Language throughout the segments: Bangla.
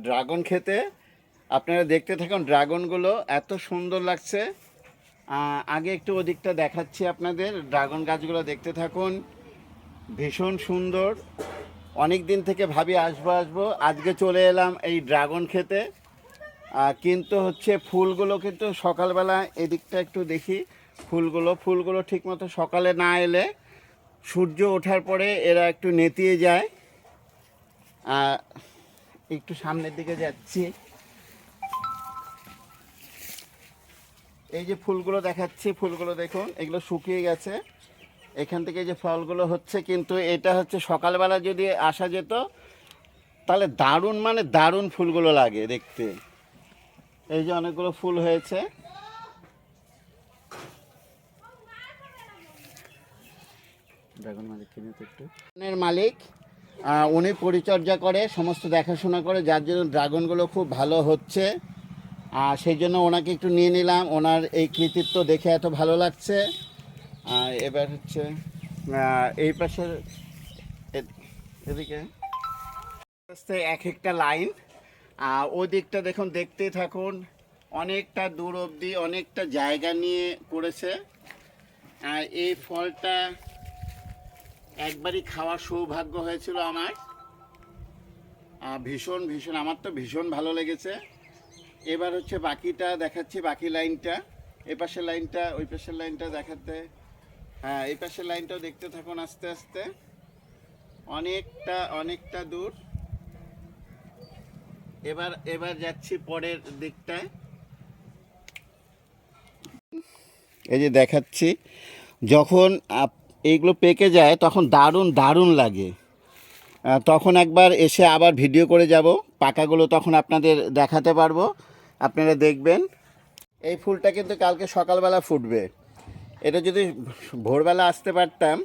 ড্রাগন খেতে। আপনারা দেখতে থাকুন, ড্রাগনগুলো এত সুন্দর লাগছে। আগে একটু ওদিকটা দেখাচ্ছি আপনাদের, ড্রাগন গাছগুলো দেখতে থাকুন, ভীষণ সুন্দর। অনেক দিন থেকে ভাবি আসবো আসবো, আজকে চলে এলাম এই ড্রাগন খেতে। কিন্তু হচ্ছে ফুলগুলো কিন্তু সকালবেলা, এদিকটা একটু দেখি, ফুলগুলো ঠিকমতো সকালে না এলে সূর্য ওঠার পরে এরা একটু নেতিয়ে যায়। একটু সামনের দিকে যাচ্ছি, এই যে ফুলগুলো দেখাচ্ছি, ফুলগুলো দেখুন, এগুলো শুকিয়ে গেছে। এখান থেকে যে ফলগুলো হচ্ছে, কিন্তু এটা হচ্ছে সকালবেলা যদি আসা যেত তাহলে দারুণ, মানে দারুণ ফুলগুলো লাগে দেখতে। এই যে অনেকগুলো ফুল হয়েছে। ড্রাগন মালিক কিনে তো একটু মালিক, উনি পরিচর্যা করে, সমস্ত দেখাশোনা করে, যার জন্য ড্রাগনগুলো খুব ভালো হচ্ছে। সেই জন্য ওনাকে একটু নিয়ে নিলাম, ওনার এই কৃতিত্ব দেখে এত ভালো লাগছে। এবার হচ্ছে এই পাশের এদিকে এক একটা লাইন, ওই দিকটা দেখুন, দেখতেই থাকুন, অনেকটা দূর অবধি অনেকটা জায়গা নিয়ে করেছে। এই ফলটা একবারই খাওয়ার সৌভাগ্য হয়েছিল আমার। ভীষণ ভীষণ, আমার তো ভীষণ ভালো লেগেছে। এবার হচ্ছে বাকিটা দেখাচ্ছি, বাকি লাইনটা, এই পাশের লাইনটা, ওই পাশের লাইনটা দেখাতে। হ্যাঁ, এই পাশের লাইনটাও দেখতে থাকুন আস্তে আস্তে, অনেকটা অনেকটা দূর। এবার যাচ্ছি পরের দিকটায়, এই যে দেখাচ্ছি, যখন এইগুলো পেকে যায় তখন দারুণ দারুণ লাগে। তখন একবার এসে আবার ভিডিও করে যাব, পাকাগুলো তখন আপনাদের দেখাতে পারবো, আপনারা দেখবেন। এই ফুলটা কিন্তু কালকে সকালবেলা ফুটবে। এটা যদি ভোরবেলা আসতে পারতাম,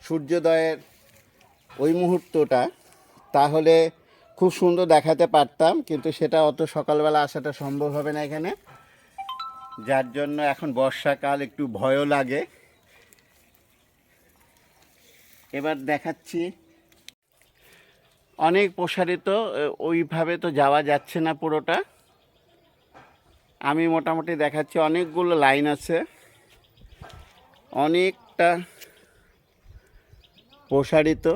সূর্যোদয়ের ওই মুহূর্তটা, তাহলে খুব সুন্দর দেখাতে পারতাম, কিন্তু সেটা অত সকালবেলা আসাটা সম্ভব হবে না এখানে, যার জন্য এখন বর্ষাকাল, একটু ভয়ও লাগে। এবার দেখাচ্ছি, অনেক প্রসারিত, ওইভাবে তো যাওয়া যাচ্ছে না পুরোটা। আমি মোটামুটি দেখাচ্ছি, অনেকগুলো লাইন আছে, অনেকটা প্রসারিত,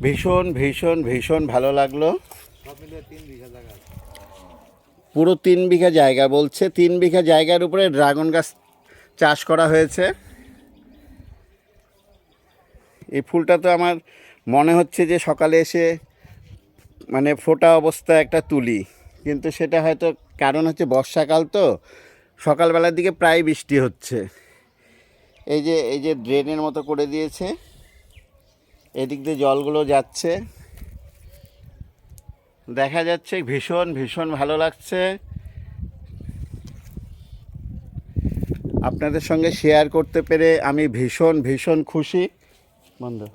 ভীষণ ভীষণ ভীষণ ভালো লাগলো। পুরো 3 বিঘা জায়গা, বলছে 3 বিঘা জায়গার উপরে ড্রাগন গাছ চাষ করা হয়েছে। এই ফুলটা তো আমার মনে হচ্ছে যে সকালে এসে মানে ফোটা অবস্থা একটা তুলি, কিন্তু সেটা হয়তো কারণ হচ্ছে বর্ষাকাল, তো সকালবেলার দিকে প্রায় বৃষ্টি হচ্ছে। এই যে ড্রেনের মতো করে দিয়েছে, এদিক দিয়ে জলগুলো যাচ্ছে, দেখা যাচ্ছে, ভীষণ ভীষণ ভালো লাগছে। আপনাদের সঙ্গে শেয়ার করতে পেরে আমি ভীষণ ভীষণ খুশি। বন্ধু।